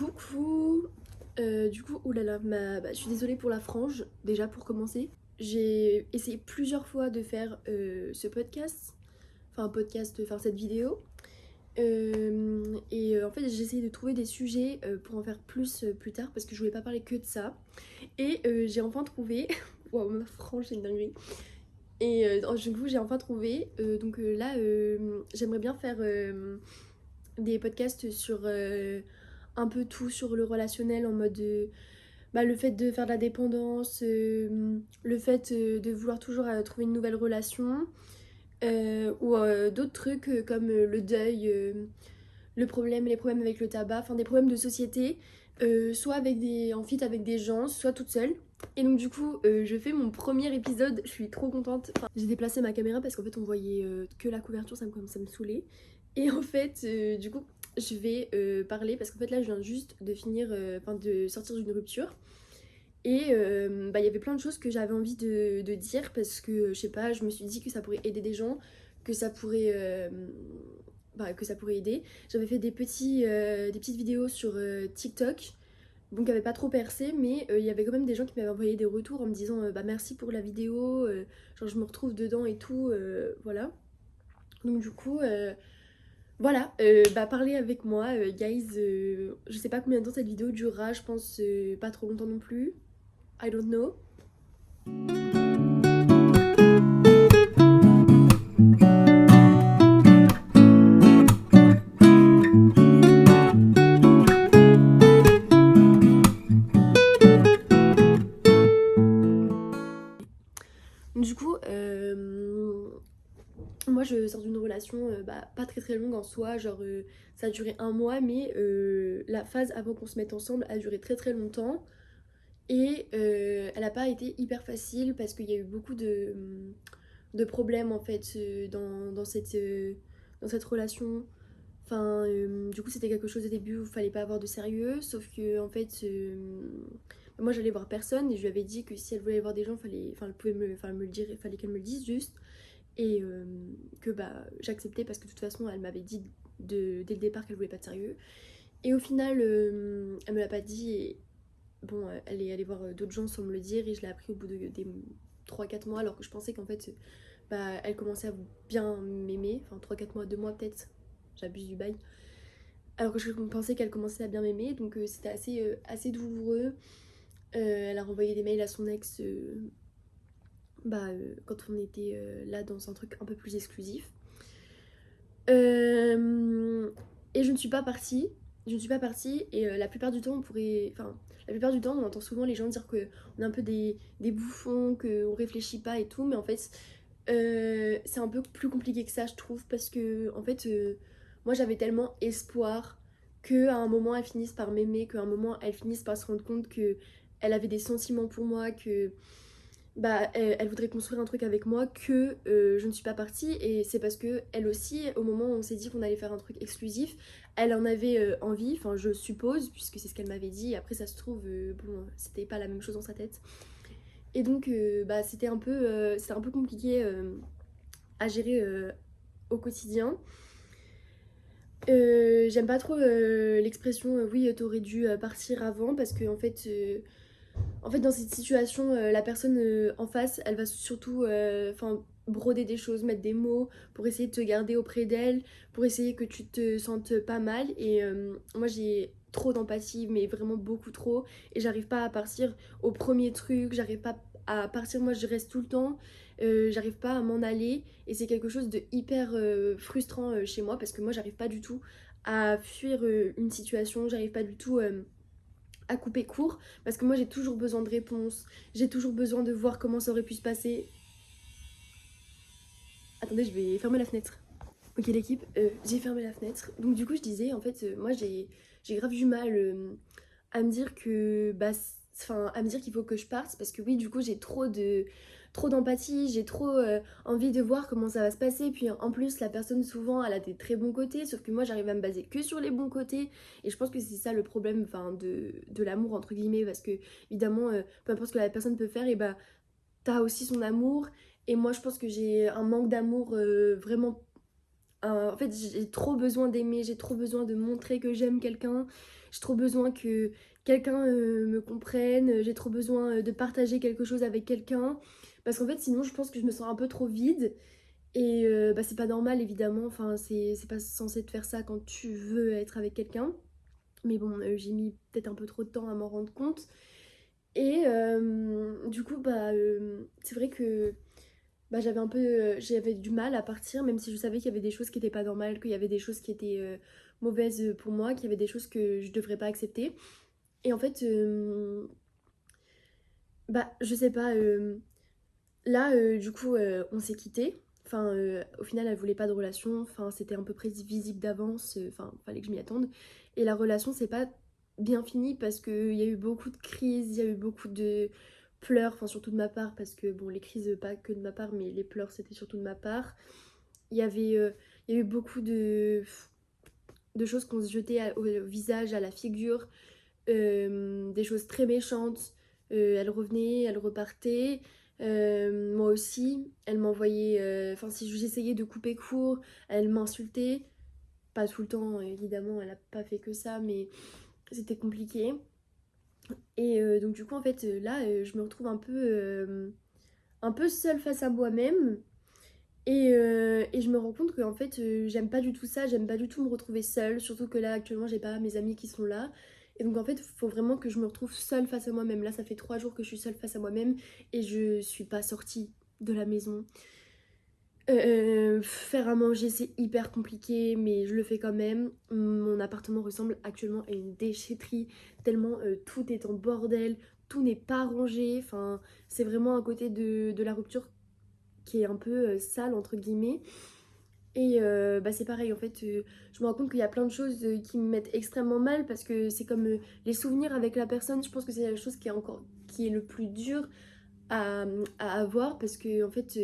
Coucou. Oulala, je suis désolée pour la frange, déjà pour commencer. J'ai essayé plusieurs fois de faire ce podcast, enfin un podcast, de faire cette vidéo. En fait, j'ai essayé de trouver des sujets pour en faire plus tard parce que je voulais pas parler que de ça. J'ai enfin trouvé. Waouh, ma frange, c'est une dinguerie. J'ai enfin trouvé. J'aimerais bien faire des podcasts sur un peu tout sur le relationnel en mode le fait de faire de la dépendance, le fait de vouloir toujours trouver une nouvelle relation ou d'autres trucs comme le deuil, les problèmes avec le tabac, enfin des problèmes de société, soit en feat avec des gens, soit toute seule. Je fais mon premier épisode, je suis trop contente. Enfin, j'ai déplacé ma caméra parce qu'en fait on voyait que la couverture, ça me saoulait. Je vais parler parce qu'en fait là je viens juste de finir, de sortir d'une rupture. Il y avait plein de choses que j'avais envie de dire parce que je sais pas, je me suis dit que ça pourrait aider des gens, que ça pourrait, que ça pourrait aider. J'avais fait des petites vidéos sur TikTok, donc qui n'avaient pas trop percé, mais il y avait quand même des gens qui m'avaient envoyé des retours en me disant merci pour la vidéo, genre je me retrouve dedans et tout, voilà. Donc du coup, parlez avec moi, guys. Je sais pas combien de temps cette vidéo durera, je pense pas trop longtemps non plus. I don't know. Du coup, moi je sors d'une relation pas très très longue en soi, ça a duré un mois, mais la phase avant qu'on se mette ensemble a duré très très longtemps. Elle a pas été hyper facile parce qu'il y a eu beaucoup de problèmes en fait dans cette relation. Du coup, c'était quelque chose au début où il fallait pas avoir de sérieux, sauf que en fait, moi j'allais voir personne et je lui avais dit que si elle voulait voir des gens, elle pouvait me le dire, il fallait qu'elle me le dise juste. J'acceptais parce que de toute façon, elle m'avait dit dès le départ qu'elle voulait pas de sérieux. Et au final, elle me l'a pas dit et bon, elle est allée voir d'autres gens sans me le dire et je l'ai appris au bout des 3-4 mois alors que je pensais qu'en fait, elle commençait à bien m'aimer, enfin 3-4 mois, 2 mois peut-être, j'abuse du bail. Alors que je pensais qu'elle commençait à bien m'aimer, donc c'était assez douloureux. Elle a renvoyé des mails à son ex quand on était là dans un truc un peu plus exclusif. Et je ne suis pas partie. Je ne suis pas partie et la plupart du temps la plupart du temps on entend souvent les gens dire qu'on est un peu des bouffons, qu'on réfléchit pas et tout, mais en fait c'est un peu plus compliqué que ça je trouve parce que en fait moi j'avais tellement espoir qu'à un moment elle finisse par m'aimer, qu'à un moment elle finisse par se rendre compte que elle avait des sentiments pour moi, que elle voudrait construire un truc avec moi, que je ne suis pas partie. Et c'est parce que elle aussi, au moment où on s'est dit qu'on allait faire un truc exclusif, elle en avait envie, enfin je suppose, puisque c'est ce qu'elle m'avait dit. Après ça se trouve, c'était pas la même chose dans sa tête. C'était un peu compliqué à gérer au quotidien. J'aime pas trop l'expression oui t'aurais dû partir avant parce que en fait, dans cette situation, la personne en face, elle va surtout broder des choses, mettre des mots pour essayer de te garder auprès d'elle, pour essayer que tu te sentes pas mal. Moi, j'ai trop d'empathie, mais vraiment beaucoup trop. Et j'arrive pas à partir au premier truc, j'arrive pas à partir, moi je reste tout le temps. J'arrive pas à m'en aller. Et c'est quelque chose de hyper frustrant chez moi parce que moi, j'arrive pas du tout à fuir une situation, j'arrive pas du tout à couper court parce que moi j'ai toujours besoin de réponses, j'ai toujours besoin de voir comment ça aurait pu se passer. Attendez, je vais fermer la fenêtre. Ok l'équipe, j'ai fermé la fenêtre. Donc du coup je disais en fait moi j'ai grave du mal à me dire que à me dire qu'il faut que je parte parce que oui du coup j'ai trop d'empathie, j'ai trop envie de voir comment ça va se passer. Puis en plus la personne souvent elle a des très bons côtés, sauf que moi j'arrive à me baser que sur les bons côtés. Et je pense que c'est ça le problème de l'amour entre guillemets parce que évidemment peu importe ce que la personne peut faire, et t'as aussi son amour. Et moi je pense que j'ai un manque d'amour vraiment En fait, j'ai trop besoin d'aimer, j'ai trop besoin de montrer que j'aime quelqu'un, j'ai trop besoin que quelqu'un me comprenne, j'ai trop besoin de partager quelque chose avec quelqu'un. Parce qu'en fait, sinon, je pense que je me sens un peu trop vide. Et bah, c'est pas normal, évidemment. Enfin, c'est pas censé te faire ça quand tu veux être avec quelqu'un. Mais bon, j'ai mis peut-être un peu trop de temps à m'en rendre compte. Et du coup, bah, c'est vrai que bah, j'avais un peu j'avais du mal à partir, même si je savais qu'il y avait des choses qui étaient pas normales, qu'il y avait des choses qui étaient mauvaises pour moi, qu'il y avait des choses que je devrais pas accepter. Et en fait, bah, je sais pas, là, du coup, on s'est quittés. Enfin, au final, elle voulait pas de relation. Enfin, c'était à peu près visible d'avance. Enfin, fallait que je m'y attende. Et la relation, c'est pas bien fini parce qu'il y a eu beaucoup de crises, il y a eu beaucoup de pleurs, enfin, surtout de ma part, parce que, bon, les crises, pas que de ma part, mais les pleurs, c'était surtout de ma part. Il y avait, il y a eu beaucoup de choses qu'on se jetait au visage, à la figure, des choses très méchantes. Elle revenait, elle repartait. Moi aussi, elle m'envoyait. Enfin, si j'essayais de couper court, elle m'insultait. Pas tout le temps, évidemment, elle a pas fait que ça, mais c'était compliqué. Et donc, du coup, en fait, là, je me retrouve un peu seule face à moi-même. Et je me rends compte que en fait j'aime pas du tout ça, j'aime pas du tout me retrouver seule, surtout que là actuellement j'ai pas mes amis qui sont là. Et donc en fait il faut vraiment que je me retrouve seule face à moi-même. Là ça fait 3 jours que je suis seule face à moi-même et je suis pas sortie de la maison. Faire à manger c'est hyper compliqué mais je le fais quand même. Mon appartement ressemble actuellement à une déchetterie tellement tout est en bordel, tout n'est pas rangé. Enfin c'est vraiment à côté de la rupture qui est un peu sale entre guillemets. Et bah c'est pareil en fait, je me rends compte qu'il y a plein de choses qui me mettent extrêmement mal parce que c'est comme les souvenirs avec la personne, je pense que c'est la chose qui est encore qui est le plus dur à avoir parce que en fait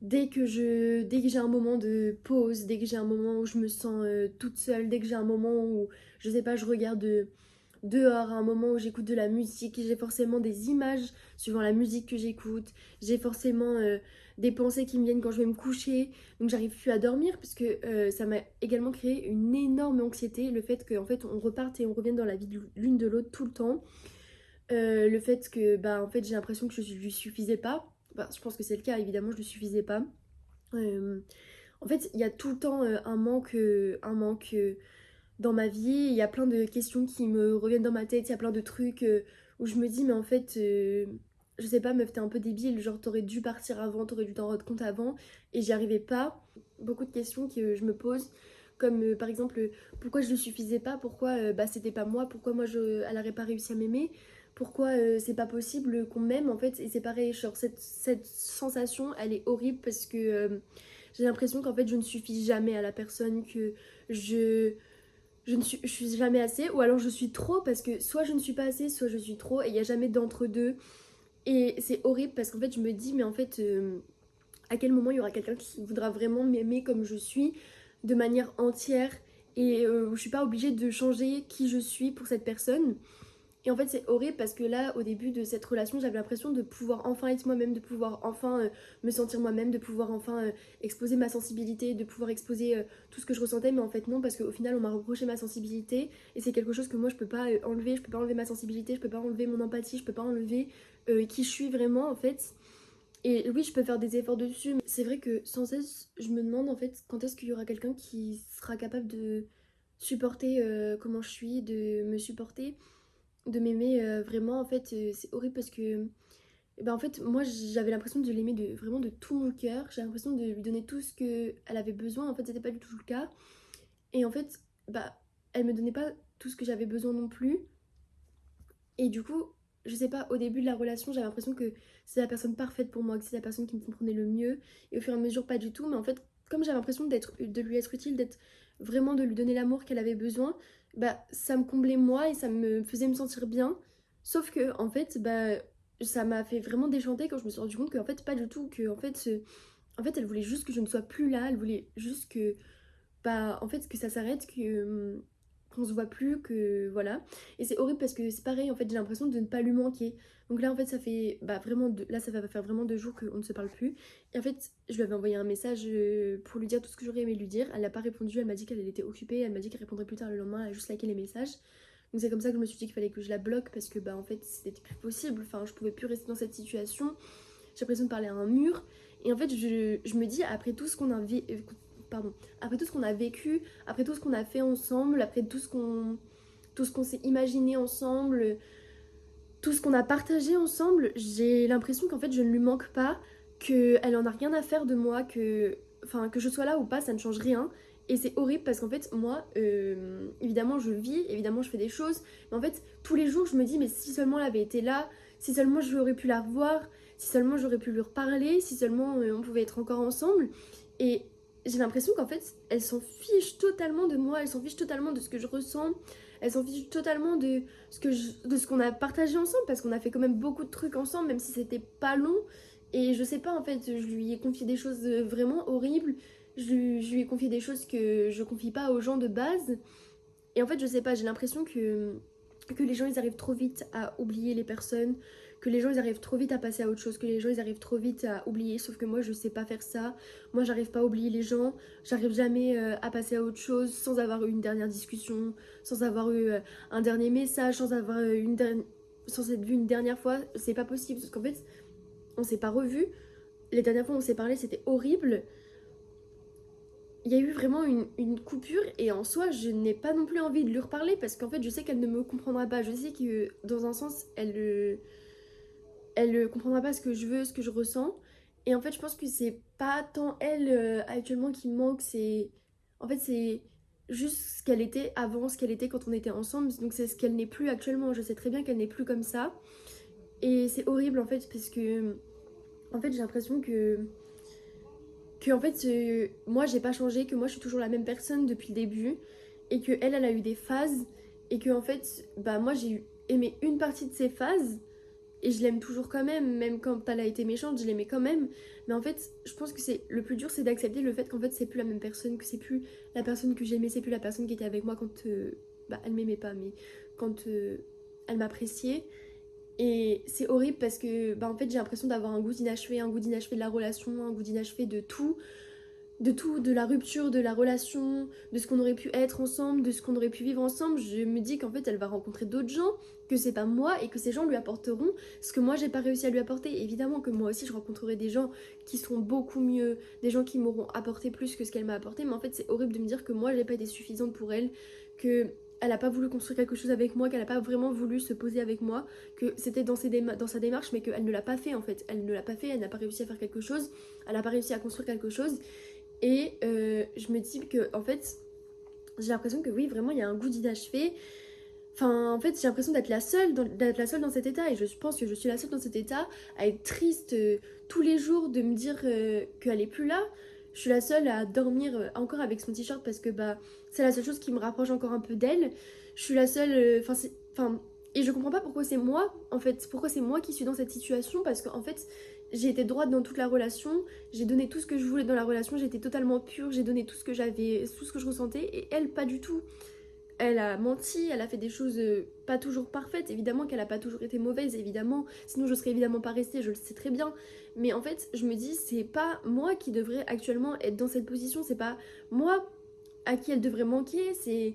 dès que j'ai un moment de pause, dès que j'ai un moment où je me sens toute seule, dès que j'ai un moment où je sais pas, je regarde dehors, à un moment où j'écoute de la musique, j'ai forcément des images suivant la musique que j'écoute, j'ai forcément des pensées qui me viennent quand je vais me coucher, donc j'arrive plus à dormir parce que ça m'a également créé une énorme anxiété, le fait qu'en fait on reparte et on revienne dans la vie de l'une de l'autre tout le temps. Le fait que bah en fait j'ai l'impression que je lui suffisais pas, bah, je pense que c'est le cas évidemment, je lui suffisais pas. Euh, En fait il y a tout le temps un manque dans ma vie. Il y a plein de questions qui me reviennent dans ma tête. Il y a plein de trucs où je me dis, mais en fait, je sais pas, meuf, t'es un peu débile. Genre, t'aurais dû partir avant, t'aurais dû t'en rendre compte avant. Et j'y arrivais pas. Beaucoup de questions que je me pose. Comme par exemple, pourquoi je ne suffisais pas, pourquoi bah, c'était pas moi, pourquoi elle aurait pas réussi à m'aimer, pourquoi c'est pas possible qu'on m'aime en fait. Et c'est pareil, genre cette sensation elle est horrible parce que j'ai l'impression qu'en fait je ne suffis jamais à la personne, que je, je suis jamais assez, ou alors je suis trop parce que soit je ne suis pas assez, soit je suis trop, et il n'y a jamais d'entre-deux. Et c'est horrible parce qu'en fait, je me dis, mais en fait, à quel moment il y aura quelqu'un qui voudra vraiment m'aimer comme je suis, de manière entière, et je suis pas obligée de changer qui je suis pour cette personne. Et en fait, c'est horrible parce que là, au début de cette relation, j'avais l'impression de pouvoir enfin être moi-même, de pouvoir enfin me sentir moi-même, de pouvoir enfin exposer ma sensibilité, de pouvoir exposer tout ce que je ressentais. Mais en fait, non, parce qu'au final, on m'a reproché ma sensibilité et c'est quelque chose que moi, je peux pas enlever. Je peux pas enlever ma sensibilité, je peux pas enlever mon empathie, je peux pas enlever qui je suis vraiment en fait. Et oui, je peux faire des efforts dessus, mais c'est vrai que sans cesse, je me demande en fait quand est-ce qu'il y aura quelqu'un qui sera capable de supporter comment je suis, de me supporter, de m'aimer vraiment. En fait c'est horrible parce que en fait moi j'avais l'impression de l'aimer vraiment de tout mon cœur, j'ai l'impression de lui donner tout ce que elle avait besoin. En fait c'était pas du tout le cas et en fait bah elle me donnait pas tout ce que j'avais besoin non plus. Et du coup je sais pas, au début de la relation j'avais l'impression que c'est la personne parfaite pour moi, que c'est la personne qui me comprenait le mieux, et au fur et à mesure pas du tout. Mais en fait comme j'avais l'impression de lui être utile, d'être vraiment de lui donner l'amour qu'elle avait besoin, bah ça me comblait moi et ça me faisait me sentir bien. Sauf que en fait bah ça m'a fait vraiment déchanter quand je me suis rendu compte qu'en fait pas du tout, que en fait elle voulait juste que je ne sois plus là, elle voulait juste que bah en fait que ça s'arrête, que qu'on se voit plus, que voilà. Et c'est horrible parce que c'est pareil, en fait, j'ai l'impression de ne pas lui manquer. Donc là, en fait, ça fait vraiment, là, ça va faire vraiment 2 jours qu'on ne se parle plus. Et en fait, je lui avais envoyé un message pour lui dire tout ce que j'aurais aimé lui dire. Elle n'a pas répondu, elle m'a dit qu'elle était occupée, elle m'a dit qu'elle répondrait plus tard le lendemain, elle a juste liké les messages. Donc c'est comme ça que je me suis dit qu'il fallait que je la bloque parce que en fait, c'était plus possible. Enfin, je pouvais plus rester dans cette situation. J'ai l'impression de parler à un mur. Et en fait, je me dis, après tout ce qu'on a pardon, après tout ce qu'on a vécu, après tout ce qu'on a fait ensemble, après tout ce qu'on s'est imaginé ensemble, tout ce qu'on a partagé ensemble, j'ai l'impression qu'en fait je ne lui manque pas, qu'elle en a rien à faire de moi, que je sois là ou pas, ça ne change rien. Et c'est horrible parce qu'en fait, moi, évidemment, je vis, évidemment, je fais des choses. Mais en fait, tous les jours, je me dis, mais si seulement elle avait été là, si seulement j'aurais pu la revoir, si seulement j'aurais pu lui reparler, si seulement on pouvait être encore ensemble. Et j'ai l'impression qu'en fait, elle s'en fiche totalement de moi, elle s'en fiche totalement de ce que je ressens, elle s'en fiche totalement de ce qu'on a partagé ensemble, parce qu'on a fait quand même beaucoup de trucs ensemble, même si c'était pas long. Et je sais pas, en fait, je lui ai confié des choses vraiment horribles. Je lui ai confié des choses que je confie pas aux gens de base. Et en fait, je sais pas, j'ai l'impression que les gens ils arrivent trop vite à oublier les personnes, que les gens ils arrivent trop vite à passer à autre chose, que les gens ils arrivent trop vite à oublier, sauf que moi je sais pas faire ça. Moi j'arrive pas à oublier les gens, j'arrive jamais à passer à autre chose sans avoir eu une dernière discussion, sans avoir eu un dernier message, sans avoir sans être vu une dernière fois, c'est pas possible parce qu'en fait on s'est pas revus. Les dernières fois où on s'est parlé c'était horrible. Il y a eu vraiment une coupure et en soi je n'ai pas non plus envie de lui reparler parce qu'en fait je sais qu'elle ne me comprendra pas, je sais que dans un sens elle comprendra pas ce que je veux, ce que je ressens. Et en fait je pense que c'est pas tant elle actuellement qui me manque, c'est en fait c'est juste ce qu'elle était avant, ce qu'elle était quand on était ensemble, donc c'est ce qu'elle n'est plus actuellement. Je sais très bien qu'elle n'est plus comme ça et c'est horrible en fait parce que en fait j'ai l'impression que en fait moi j'ai pas changé, que moi je suis toujours la même personne depuis le début et que elle a eu des phases et que en fait moi aimé une partie de ces phases et je l'aime toujours quand même quand elle a été méchante je l'aimais quand même, mais en fait je pense que c'est le plus dur, c'est d'accepter le fait qu'en fait c'est plus la même personne, que c'est plus la personne que j'aimais, c'est plus la personne qui était avec moi quand elle m'aimait pas mais quand elle m'appréciait. Et c'est horrible parce que en fait j'ai l'impression d'avoir un goût d'inachevé de la relation, un goût d'inachevé de tout, de la rupture, de la relation, de ce qu'on aurait pu être ensemble, de ce qu'on aurait pu vivre ensemble. Je me dis qu'en fait elle va rencontrer d'autres gens, que c'est pas moi et que ces gens lui apporteront ce que moi j'ai pas réussi à lui apporter. Évidemment que moi aussi je rencontrerai des gens qui seront beaucoup mieux, des gens qui m'auront apporté plus que ce qu'elle m'a apporté, mais en fait c'est horrible de me dire que moi j'ai pas été suffisante pour elle, que elle a pas voulu construire quelque chose avec moi, qu'elle a pas vraiment voulu se poser avec moi, que c'était dans sa démarche mais qu'elle ne l'a pas fait en fait. Elle ne l'a pas fait, elle n'a pas réussi à faire quelque chose, elle n'a pas réussi à construire quelque chose. Et je me dis que en fait j'ai l'impression que oui vraiment il y a un goût d'inachevé. Enfin en fait j'ai l'impression d'être la seule dans cet état et je pense que je suis la seule dans cet état à être triste tous les jours, de me dire qu'elle est plus là. Je suis la seule à dormir encore avec son t-shirt parce que c'est la seule chose qui me rapproche encore un peu d'elle. Je suis la seule enfin et je comprends pas pourquoi c'est moi en fait, pourquoi c'est moi qui suis dans cette situation parce qu'en fait j'ai été droite dans toute la relation, j'ai donné tout ce que je voulais dans la relation, j'étais totalement pure, j'ai donné tout ce que j'avais, tout ce que je ressentais, et elle, pas du tout. Elle a menti, elle a fait des choses pas toujours parfaites, évidemment qu'elle a pas toujours été mauvaise, évidemment, sinon je serais évidemment pas restée, je le sais très bien. Mais en fait, je me dis, c'est pas moi qui devrais actuellement être dans cette position, c'est pas moi à qui elle devrait manquer, c'est...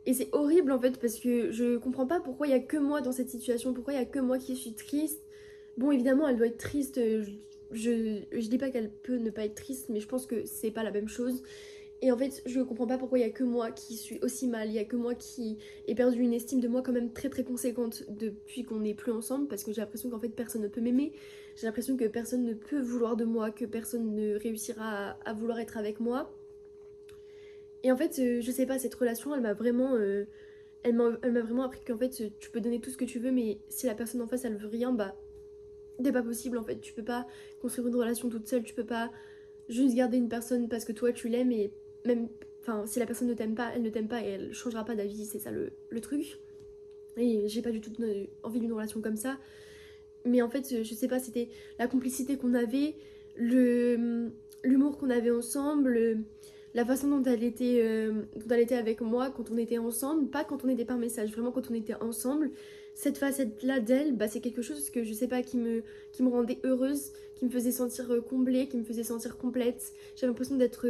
Et c'est horrible en fait parce que je comprends pas pourquoi il y a que moi dans cette situation, pourquoi il y a que moi qui suis triste. Bon, évidemment, elle doit être triste. Je dis pas qu'elle peut ne pas être triste, mais je pense que c'est pas la même chose. Et en fait, je comprends pas pourquoi il y a que moi qui suis aussi mal. Il y a que moi qui ai perdu une estime de moi quand même très très conséquente depuis qu'on n'est plus ensemble. Parce que j'ai l'impression qu'en fait personne ne peut m'aimer. J'ai l'impression que personne ne peut vouloir de moi, que personne ne réussira à vouloir être avec moi. Et en fait, je sais pas, cette relation, elle m'a vraiment appris qu'en fait, tu peux donner tout ce que tu veux, mais si la personne en face, elle veut rien, c'est pas possible en fait. Tu peux pas construire une relation toute seule, tu peux pas juste garder une personne parce que toi tu l'aimes et même. Enfin, si la personne ne t'aime pas, elle ne t'aime pas et elle changera pas d'avis, c'est ça le truc. Et j'ai pas du tout envie d'une relation comme ça. Mais en fait, je sais pas, c'était la complicité qu'on avait, l'humour qu'on avait ensemble, la façon dont elle était avec moi quand on était ensemble, pas quand on était par message, vraiment quand on était ensemble. Cette facette-là d'elle, bah, c'est quelque chose que je sais pas qui me rendait heureuse, qui me faisait sentir comblée, qui me faisait sentir complète. J'avais l'impression d'être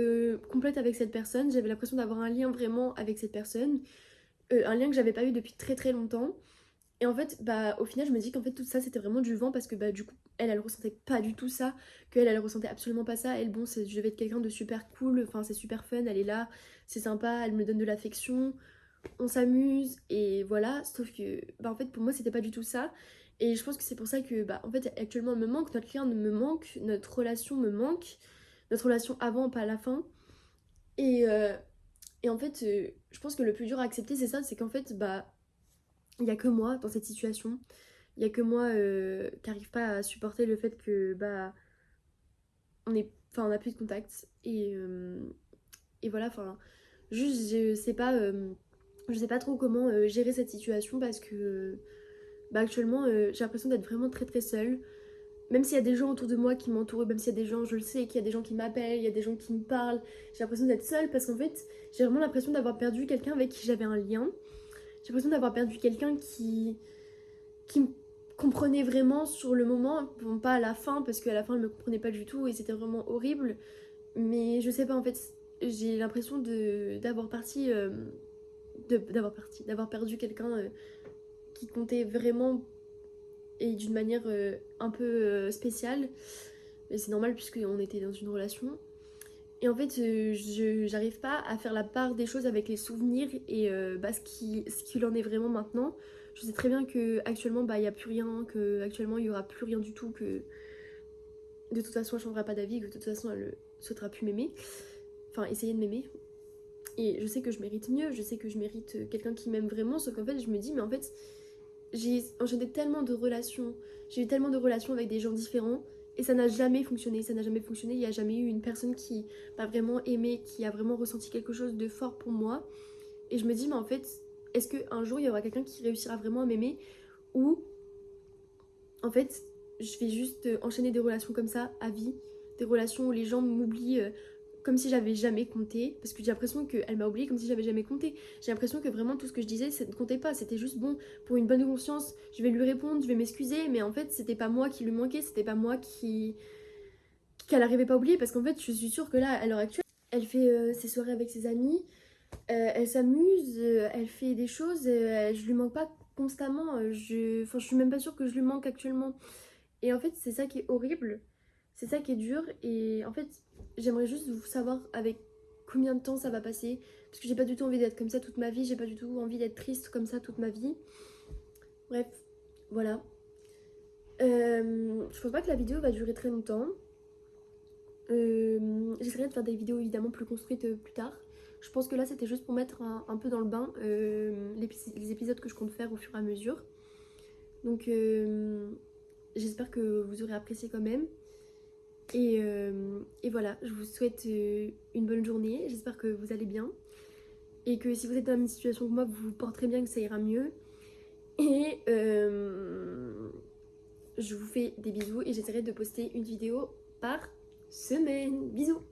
complète avec cette personne, j'avais l'impression d'avoir un lien vraiment avec cette personne, un lien que j'avais pas eu depuis très très longtemps. Et en fait, bah, au final, je me dis qu'en fait, tout ça, c'était vraiment du vent parce que, bah, du coup, elle ressentait pas du tout ça, elle ressentait absolument pas ça. Elle, bon, je vais être quelqu'un de super cool, enfin, c'est super fun, elle est là, c'est sympa, elle me donne de l'affection, on s'amuse, et voilà. Sauf que, bah, en fait, pour moi, c'était pas du tout ça. Et je pense que c'est pour ça que, bah, en fait, actuellement, elle me manque, notre lien me manque, notre relation me manque, notre relation avant, pas à la fin. Et, euh, et en fait, je pense que le plus dur à accepter, c'est ça, c'est qu'en fait, bah, il y a que moi dans cette situation. Il y a que moi qui arrive pas à supporter le fait que bah on a plus de contact et voilà enfin juste je sais pas trop comment gérer cette situation parce que bah actuellement j'ai l'impression d'être vraiment très très seule. Même s'il y a des gens autour de moi qui m'entourent, même s'il y a des gens, je le sais, qu'il y a des gens qui m'appellent, il y a des gens qui me parlent, j'ai l'impression d'être seule parce qu'en fait j'ai vraiment l'impression d'avoir perdu quelqu'un avec qui j'avais un lien. J'ai l'impression d'avoir perdu quelqu'un qui me comprenait vraiment sur le moment, bon pas à la fin parce qu'à la fin elle me comprenait pas du tout et c'était vraiment horrible, mais je sais pas en fait j'ai l'impression de d'avoir parti, d'avoir perdu quelqu'un qui comptait vraiment et d'une manière un peu spéciale, mais c'est normal puisqu'on était dans une relation. Et en fait, j'arrive pas à faire la part des choses avec les souvenirs et bah, ce qu'il en est vraiment maintenant. Je sais très bien que actuellement bah il y a plus rien, que actuellement il y aura plus rien du tout, que de toute façon elle changera pas d'avis, que de toute façon elle souhaitera plus m'aimer, enfin essayer de m'aimer. Et je sais que je mérite mieux, je sais que je mérite quelqu'un qui m'aime vraiment, sauf qu'en fait je me dis mais en fait j'ai enchaîné tellement de relations, j'ai eu tellement de relations avec des gens différents et ça n'a jamais fonctionné, ça n'a jamais fonctionné, il n'y a jamais eu une personne qui m'a vraiment aimé, qui a vraiment ressenti quelque chose de fort pour moi. Et je me dis mais en fait, est-ce qu'un jour il y aura quelqu'un qui réussira vraiment à m'aimer ou en fait je vais juste enchaîner des relations comme ça à vie, des relations où les gens m'oublient comme si j'avais jamais compté, parce que j'ai l'impression qu'elle m'a oublié comme si j'avais jamais compté. J'ai l'impression que vraiment tout ce que je disais, ça ne comptait pas, c'était juste bon, pour une bonne conscience, je vais lui répondre, je vais m'excuser, mais en fait c'était pas moi qui lui manquais, c'était pas moi qu'elle arrivait pas à oublier, parce qu'en fait je suis sûre que là, à l'heure actuelle, elle fait ses soirées avec ses amis, elle s'amuse, elle fait des choses, je lui manque pas constamment, enfin, je suis même pas sûre que je lui manque actuellement. Et en fait, c'est ça qui est horrible, c'est ça qui est dur. Et en fait, j'aimerais juste vous savoir avec combien de temps ça va passer. Parce que j'ai pas du tout envie d'être comme ça toute ma vie, j'ai pas du tout envie d'être triste comme ça toute ma vie. Bref, voilà. Je pense pas que la vidéo va durer très longtemps. J'essaierai de faire des vidéos évidemment plus construites plus tard. Je pense que là c'était juste pour mettre un peu dans le bain les épisodes que je compte faire au fur et à mesure. Donc j'espère que vous aurez apprécié quand même. Et voilà, je vous souhaite une bonne journée, j'espère que vous allez bien. Et que si vous êtes dans la même situation que moi, vous vous porterez bien, que ça ira mieux. Et je vous fais des bisous et j'essaierai de poster une vidéo par semaine. Bisous!